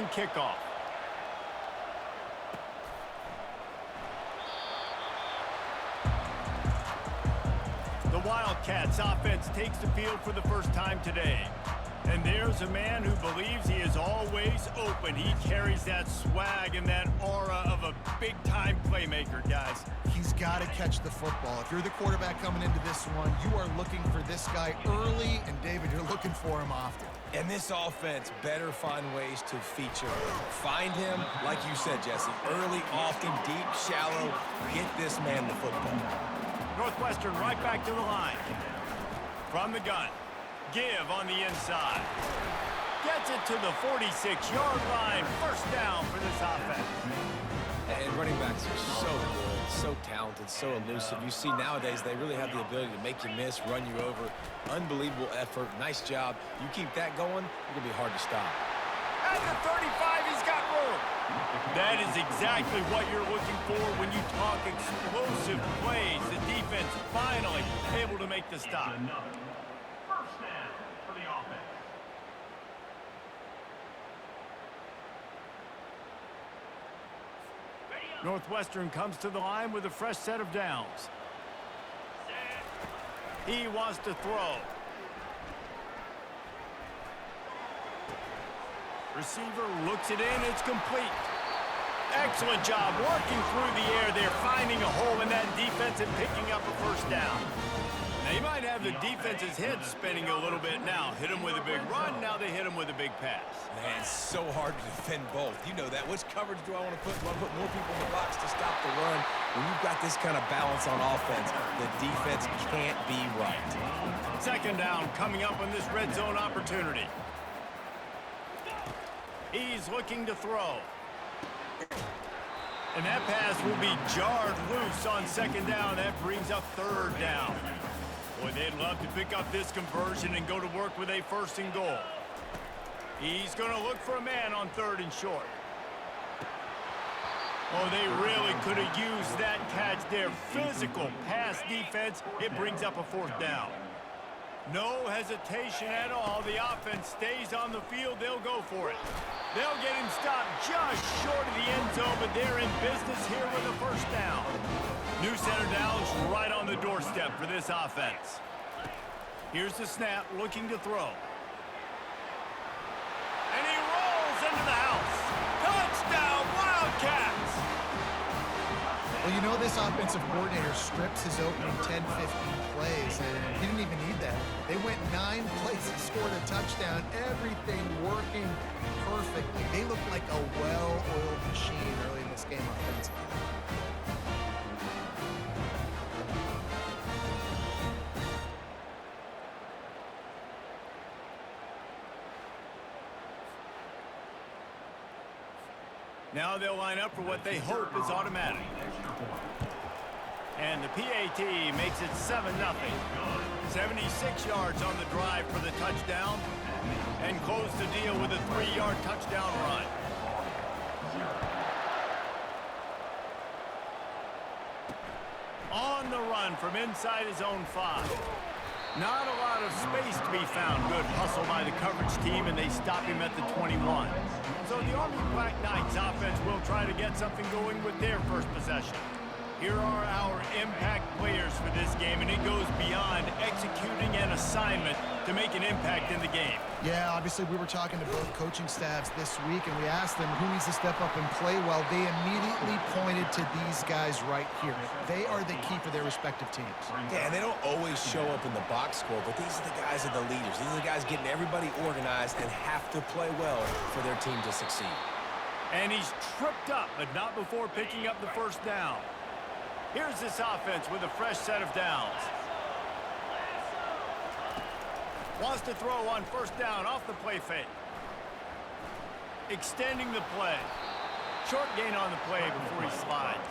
Kickoff. The Wildcats offense takes the field for the first time today. And there's a man who believes he is always open. He carries that swag and that aura of a big-time playmaker, guys. He's got to catch the football. If you're the quarterback coming into this one, you are looking for this guy early, and David, you're looking for him often. And this offense better find ways to feature him. Find him, like you said, Jesse, early, often, deep, shallow. Get this man the football. Northwestern right back to the line. From the gun. Give on the inside. Gets it to the 46-yard line. First down for this offense. And running backs are so good, so talented, so elusive. You see nowadays they really have the ability to make you miss, run you over. Unbelievable effort. Nice job. You keep that going, it's going to be hard to stop. At the 35, he's got room. That is exactly what you're looking for when you talk explosive plays. The defense finally able to make the stop. First down for the offense. Northwestern comes to the line with a fresh set of downs. He wants to throw. Receiver looks it in. It's complete. Excellent job working through the air there, finding a hole in that defense and picking up a first down. They might have the defense's head spinning a little bit now. Hit him with a big run, now they hit him with a big pass. Man, it's so hard to defend both. You know that. Which coverage do I want to put? Do I put more people in the box to stop the run? When you've got this kind of balance on offense, the defense can't be right. Second down coming up on this red zone opportunity. He's looking to throw. And that pass will be jarred loose on second down. That brings up third down. Boy, they'd love to pick up this conversion and go to work with a first and goal. He's going to look for a man on third and short. Oh, they really could have used that catch there. Physical pass defense. It brings up a fourth down. No hesitation at all. The offense stays on the field. They'll go for it. They'll get him stopped just short of the end zone, but they're in business here with a first down. New center downs right on the doorstep for this offense. Here's the snap, looking to throw. And he rolls into the house. Touchdown, Wildcats! Well, you know this offensive coordinator strips his opening 10, 15 plays, and he didn't even need that. They went 9 plays and scored a touchdown. Everything working perfectly. They looked like a well-oiled machine early in this game offensively. Now they'll line up for what they hope is automatic. And the PAT makes it 7-0. 76 yards on the drive for the touchdown. And close the deal with a 3-yard touchdown run. On the run from inside his own 5. Not a lot of space to be found. Good hustle by the coverage team, and they stop him at the 21. So the Army Black Knights offense will try to get something going with their first possession. Here are our impact players for this game, and it goes beyond executing an assignment to make an impact in the game. Yeah, obviously we were talking to both coaching staffs this week, and we asked them who needs to step up and play well. They immediately pointed to these guys right here. They are the key for their respective teams. Yeah, and they don't always show up in the box score, but these are the guys that are the leaders. These are the guys getting everybody organized and have to play well for their team to succeed. And he's tripped up, but not before picking up the first down. Here's this offense with a fresh set of downs. Wants to throw on first down off the play fake. Extending the play. Short gain on the play before he slides.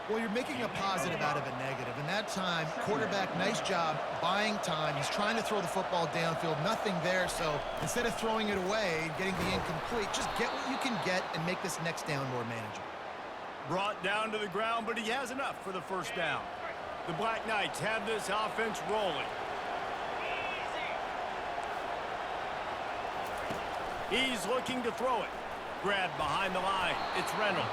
Well, you're making a positive out of a negative. And that time, quarterback, nice job buying time. He's trying to throw the football downfield. Nothing there. So instead of throwing it away and getting the incomplete, just get what you can get and make this next down more manageable. Brought down to the ground, but he has enough for the first down. The Black Knights have this offense rolling. He's looking to throw it. Grab behind the line. It's Reynolds.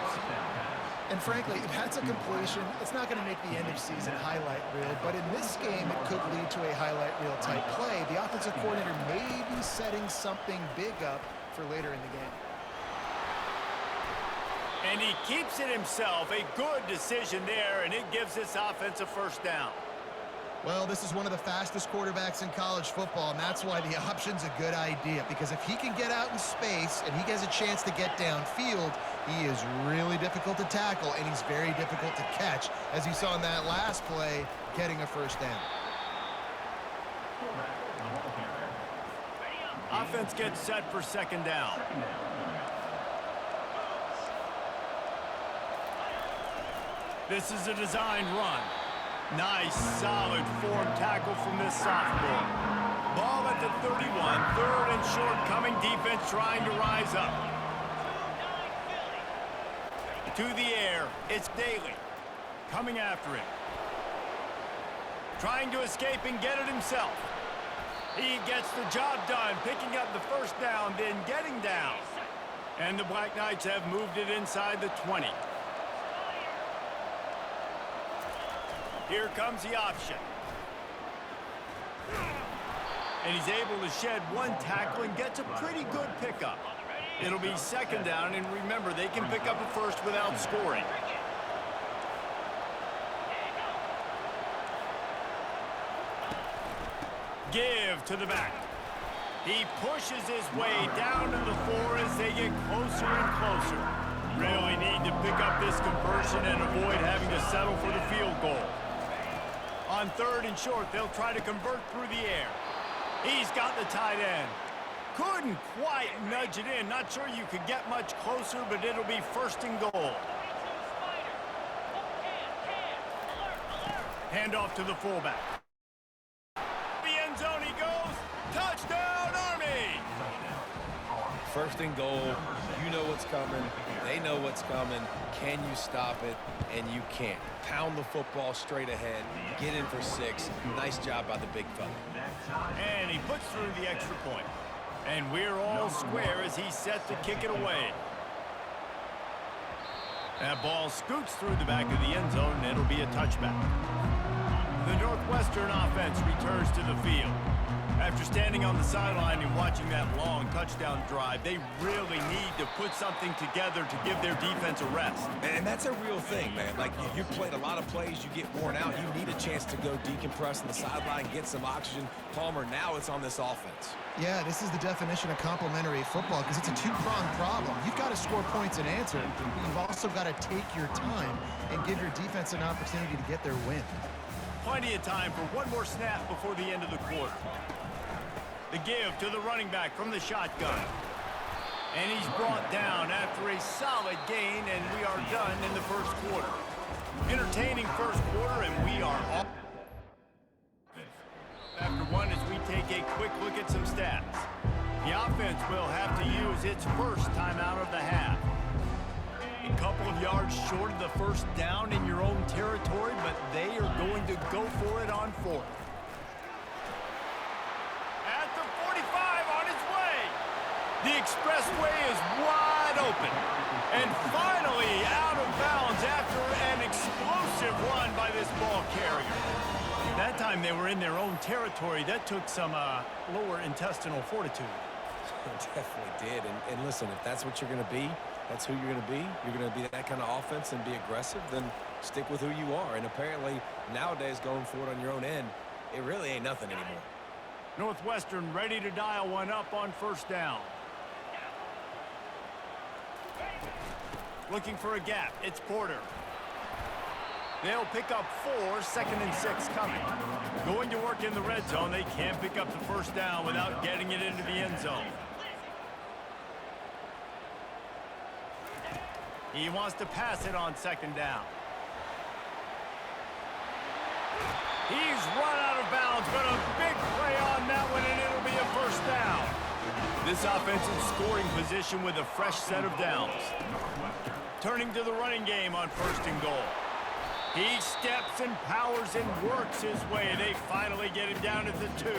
And frankly, if that's a completion, it's not going to make the end of season highlight reel, but in this game, it could lead to a highlight reel type play. The offensive coordinator may be setting something big up for later in the game. And he keeps it himself. A good decision there, and it gives this offense a first down. Well, this is one of the fastest quarterbacks in college football, and that's why the option's a good idea, because if he can get out in space and he has a chance to get downfield, he is really difficult to tackle, and he's very difficult to catch, as you saw in that last play, getting a first down. Offense gets set for second down. This is a design run. Nice, solid form tackle from this sophomore. Ball at the 31, third and short coming, defense trying to rise up. To the air, it's Daly. Coming after him. Trying to escape and get it himself. He gets the job done, picking up the first down, then getting down. And the Black Knights have moved it inside the 20. Here comes the option. And he's able to shed one tackle and gets a pretty good pickup. It'll be second down, and remember, they can pick up a first without scoring. Give to the back. He pushes his way down to the 4 as they get closer and closer. Really need to pick up this conversion and avoid having to settle for the field goal. On third and short, they'll try to convert through the air. He's got the tight end. Couldn't quite nudge it in. Not sure you could get much closer, but it'll be first and goal. Hand off to the fullback. The end zone he goes. Touchdown, Army! First and goal. You know what's coming. They know what's coming. Can you stop it? And you can't. Pound the football straight ahead. Get in for 6. Nice job by the big fella. And he puts through the extra point. And we're all square as he's set to kick it away. That ball scoots through the back of the end zone, and it'll be a touchback. The Northwestern offense returns to the field. After standing on the sideline and watching that long touchdown drive, they really need to put something together to give their defense a rest. And that's a real thing, man. Like, you played a lot of plays, you get worn out, you need a chance to go decompress on the sideline, get some oxygen. Palmer, now it's on this offense. Yeah, this is the definition of complementary football because it's a two-pronged problem. You've got to score points and answer, but you've also got to take your time and give your defense an opportunity to get their win. Plenty of time for one more snap before the end of the quarter. The give to the running back from the shotgun. And he's brought down after a solid gain, and we are done in the first quarter. Entertaining first quarter, and we are off. After one as we take a quick look at some stats. The offense will have to use its first timeout of the half. A couple of yards short of the first down in your own territory, but they are going to go for it on fourth. At the 45 on its way. The expressway is wide open. And finally out of bounds after an explosive run by this ball carrier. That time they were in their own territory. That took some lower intestinal fortitude. It definitely did. And listen, if that's what you're going to be, that's who you're going to be. You're going to be that kind of offense and be aggressive, then stick with who you are. And apparently, nowadays, going for it on your own end, it really ain't nothing anymore. Northwestern ready to dial one up on first down. Looking for a gap. It's Porter. They'll pick up 4, second and 6 coming. Going to work in the red zone. They can't pick up the first down without getting it into the end zone. He wants to pass it on second down. He's run out of bounds, but a big play on that one, and it'll be a first down. This offense in scoring position with a fresh set of downs. Turning to the running game on first and goal. He steps and powers and works his way. They finally get him down at the 2.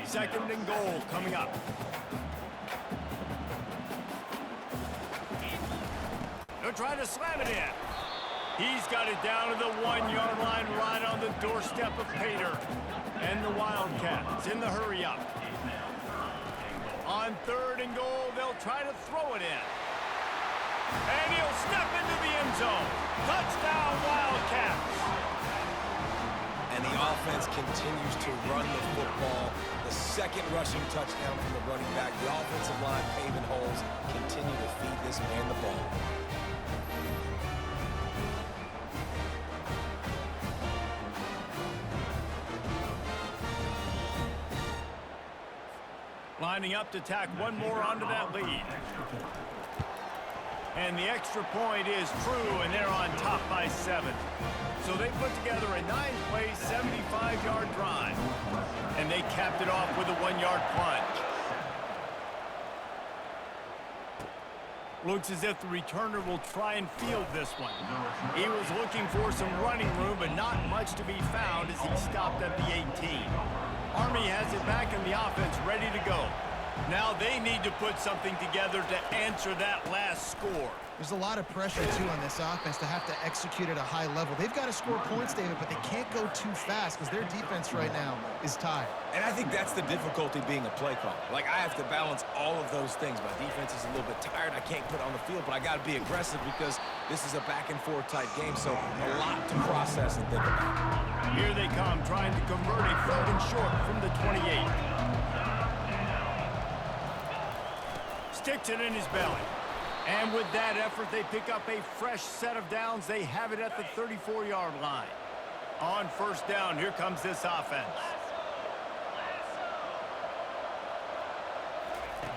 Second and goal coming up. They're trying to slam it in. He's got it down to the 1-yard line right on the doorstep of Pater. And the Wildcats in the hurry-up. On 3rd and goal, they'll try to throw it in. And he'll step into the end zone. Touchdown, Wildcats. And the offense continues to run the football. The second rushing touchdown from the running back. The offensive line paving holes. Continue to feed this man the ball. Lining up to tack one more onto that lead. And the extra point is true, and they're on top by 7. So they put together a 9-play, 75-yard drive. And they capped it off with a 1-yard plunge. Looks as if the returner will try and field this one. He was looking for some running room, but not much to be found as he stopped at the 18. Army has it back in the offense, ready to go. Now they need to put something together to answer that last score. There's a lot of pressure, too, on this offense to have to execute at a high level. They've got to score points, David, but they can't go too fast because their defense right now is tired. And I think that's the difficulty being a play caller. Like, I have to balance all of those things. My defense is a little bit tired. I can't put it on the field, but I got to be aggressive because this is a back-and-forth type game, so a lot to process and think about. Here they come, trying to convert a 3rd and short from the 28. Sticks it in his belly. And with that effort, they pick up a fresh set of downs. They have it at the 34-yard line. On 1st down, here comes this offense.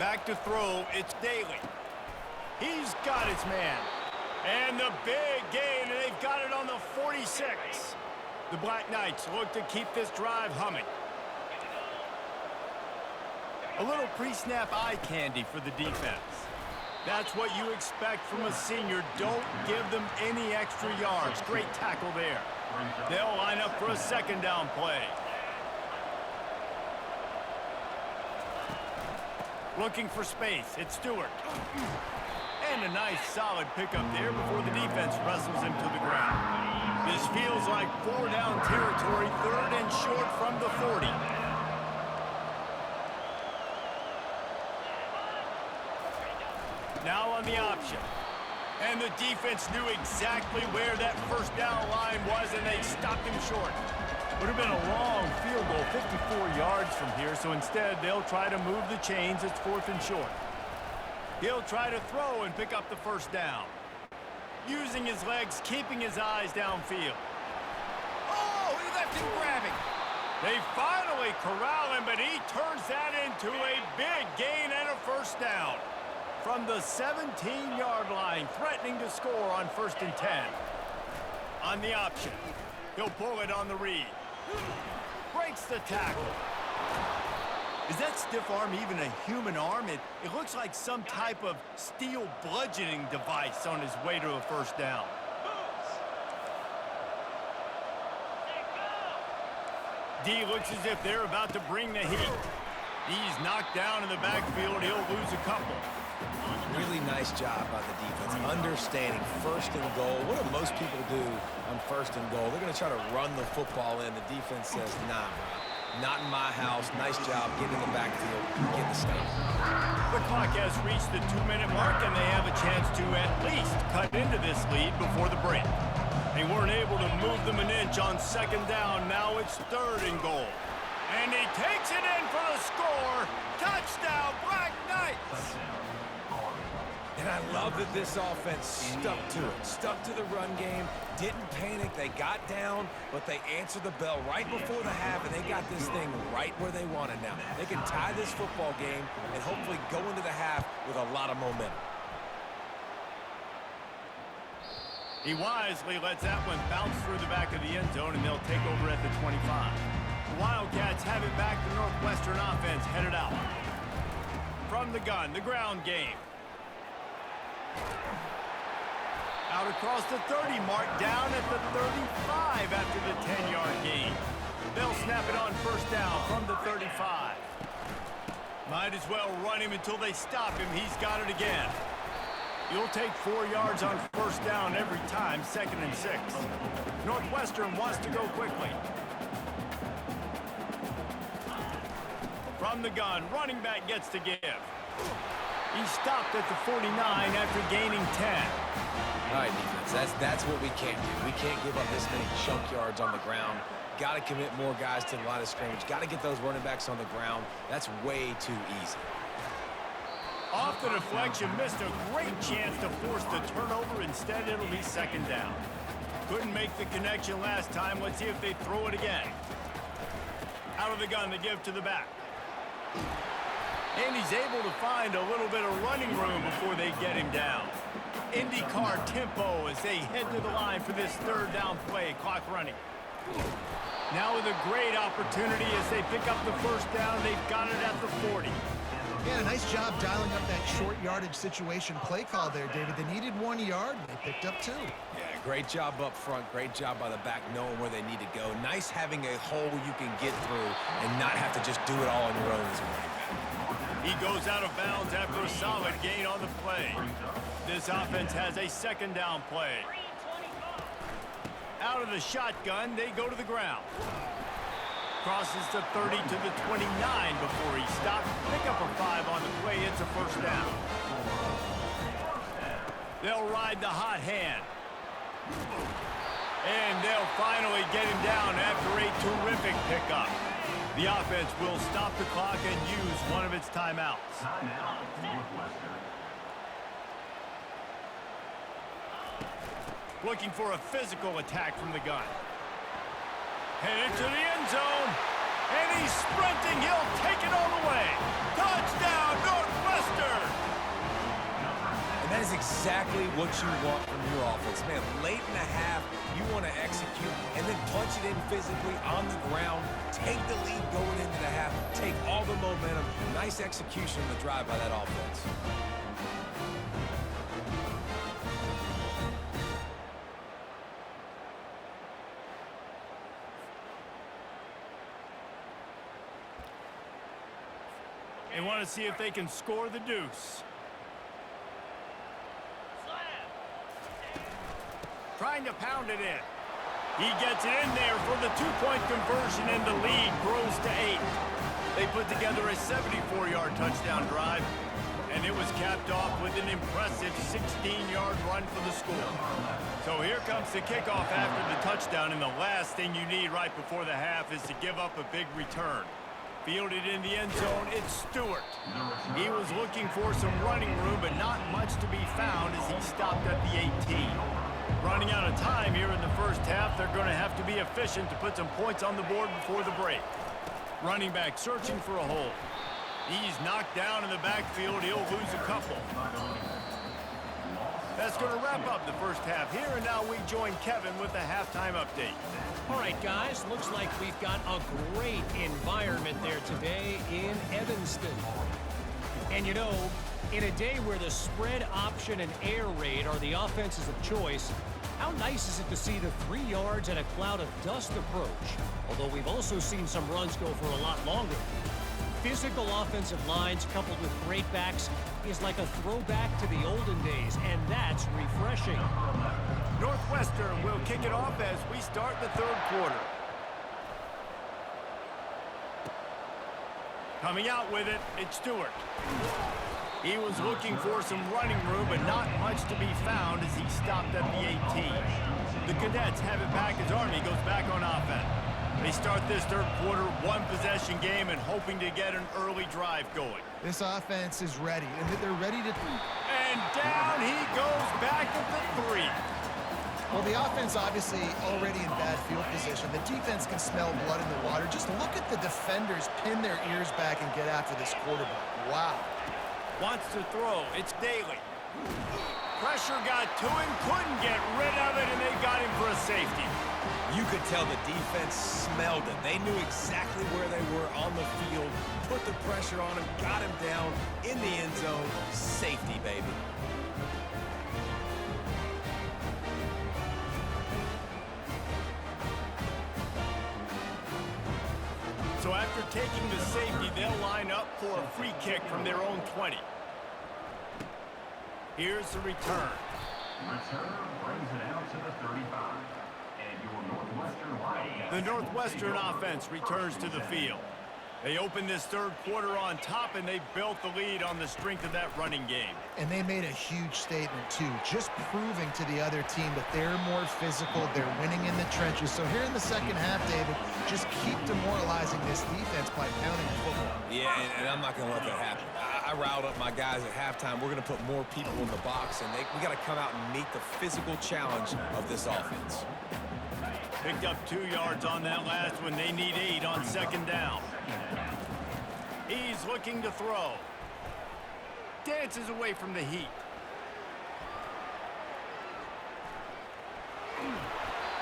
Back to throw, it's Daly. He's got his man. And the big gain, and they've got it on the 46. The Black Knights look to keep this drive humming. A little pre-snap eye candy for the defense. That's what you expect from a senior. Don't give them any extra yards. Great tackle there. They'll line up for a 2nd down play. Looking for space. It's Stewart. And a nice solid pickup there before the defense wrestles him to the ground. This feels like 4-down territory, 3rd and short from the 40. Now on the option. And the defense knew exactly where that 1st down line was, and they stopped him short. Would have been a long field goal, 54 yards from here, so instead they'll try to move the chains. It's 4th and short. He'll try to throw and pick up the 1st down. Using his legs, keeping his eyes downfield. Oh, he left him grabbing. They finally corral him, but he turns that into a big gain and a 1st down. From the 17-yard line, threatening to score on 1st and 10. On the option, he'll pull it on the read. Breaks the tackle. Is that stiff arm even a human arm? It looks like some type of steel bludgeoning device on his way to a 1st down. D looks as if they're about to bring the heat. He's knocked down in the backfield. He'll lose a couple. Really nice job by the defense, understanding 1st and goal. What do most people do on 1st and goal? They're going to try to run the football in. The defense says, nah, bro, not in my house. Nice job getting in the backfield, getting the stop. The clock has reached the 2-minute mark, and they have a chance to at least cut into this lead before the break. They weren't able to move them an inch on 2nd down. Now it's 3rd and goal. And he takes it in for the score. Touchdown, Black Knights! And I love that this offense stuck to it, stuck to the run game, didn't panic, they got down, but they answered the bell right before the half, and they got this thing right where they want it now. They can tie this football game and hopefully go into the half with a lot of momentum. He wisely lets that one bounce through the back of the end zone, and they'll take over at the 25. The Wildcats have it back. The Northwestern offense headed out. From the gun, the ground game. Out across the 30 mark, down at the 35 after the 10-yard gain. They'll snap it on 1st down from the 35. Might as well run him until they stop him. He's got it again. You'll take 4 yards on first down every time, 2nd and 6. Northwestern wants to go quickly. From the gun, running back gets to give. He stopped at the 49 after gaining 10. All right, defense, that's what we can't do. We can't give up this many chunk yards on the ground. Got to commit more guys to the line of scrimmage. Got to get those running backs on the ground. That's way too easy. Off the deflection, missed a great chance to force the turnover. Instead, it'll be 2nd down. Couldn't make the connection last time. Let's see if they throw it again. Out of the gun, they give to the back. And he's able to find a little bit of running room before they get him down. IndyCar tempo as they head to the line for this 3rd down play. Clock running. Now with a great opportunity as they pick up the first down. They've got it at the 40. Yeah, nice job dialing up that short yardage situation play call there, David. They needed 1 yard. They picked up 2. Yeah, great job up front. Great job by the back knowing where they need to go. Nice having a hole you can get through and not have to just do it all on your own as a running back. He goes out of bounds after a solid gain on the play. This offense has a 2nd down play. Out of the shotgun, they go to the ground. Crosses the 30 to the 29 before he stopped. Pick up a 5 on the play. It's a 1st down. They'll ride the hot hand. And they'll finally get him down after a terrific pickup. The offense will stop the clock and use one of its timeouts. Looking for a physical attack from the gun. Headed to the end zone. And he's sprinting. He'll take it all the way. Touchdown, Northwestern! And that is exactly what you want from your offense. Man, late in the half, you want to execute and then punch it in physically on the ground. Take the lead going into the half. Take all the momentum. Nice execution on the drive by that offense. They want to see if they can score the deuce. Trying to pound it in. He gets it in there for the 2-point conversion, and the lead grows to 8. They put together a 74-yard touchdown drive, and it was capped off with an impressive 16-yard run for the score. So here comes the kickoff after the touchdown, and the last thing you need right before the half is to give up a big return. Fielded in the end zone, it's Stewart. He was looking for some running room, but not much to be found as he stopped at the 18. Running out of time here in the first half, they're going to have to be efficient to put some points on the board before the break. Running back searching for a hole. He's knocked down in the backfield. He'll lose a couple. That's going to wrap up the first half here, and now we join Kevin with the halftime update. All right, guys, looks like we've got a great environment there today in Evanston. And you know, in a day where the spread option and air raid are the offenses of choice, how nice is it to see the 3 yards and a cloud of dust approach? Although we've also seen some runs go for a lot longer. Physical offensive lines coupled with great backs is like a throwback to the olden days, and that's refreshing. Northwestern will kick it off as we start the 3rd quarter. Coming out with it, it's Stewart. He was looking for some running room, but not much to be found as he stopped at the 18. The Cadets have it back as Army goes back on offense. They start this 3rd quarter, 1-possession game, and hoping to get an early drive going. This offense is ready, and they're ready to... And down he goes back at the 3. Well, the offense obviously already in bad field position. The defense can smell blood in the water. Just look at the defenders pin their ears back and get after this quarterback. Wow. Wants to throw. It's Daly. Pressure got to him, couldn't get rid of it, and they got him for a safety. You could tell the defense smelled it. They knew exactly where they were on the field, put the pressure on him, got him down in the end zone. Safety, baby. So after taking the safety, they'll line up for a free kick from their own 20. Here's the return. Return brings it out to the 35. And your Northwestern Wildcats. The Northwestern offense returns to the field. They opened this third quarter on top, and they built the lead on the strength of that running game. And they made a huge statement, too, just proving to the other team that they're more physical, they're winning in the trenches. So here in the second half, David, just keep demoralizing this defense by pounding the football. Yeah, and I'm not going to let that happen. I riled up my guys at halftime. We're going to put more people in the box, and we got to come out and meet the physical challenge of this offense. Picked up 2 yards on that last one. They need 8 on second down. He's looking to throw. Dances away from the heat.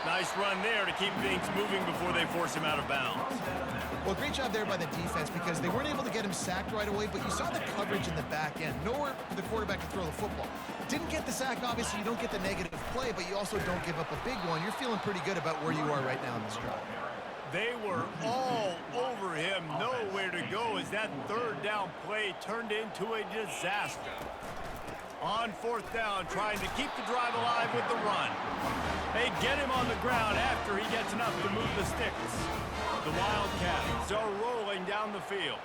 Nice run there to keep things moving before they force him out of bounds. Well, great job there by the defense because they weren't able to get him sacked right away, but you saw the coverage in the back end. Nowhere for the quarterback to throw the football. Didn't get the sack, obviously. You don't get the negative play, but you also don't give up a big one. You're feeling pretty good about where you are right now in this drive. They were all over him, nowhere to go as that third down play turned into a disaster. On fourth down, trying to keep the drive alive with the run. They get him on the ground after he gets enough to move the sticks. The Wildcats are rolling down the field.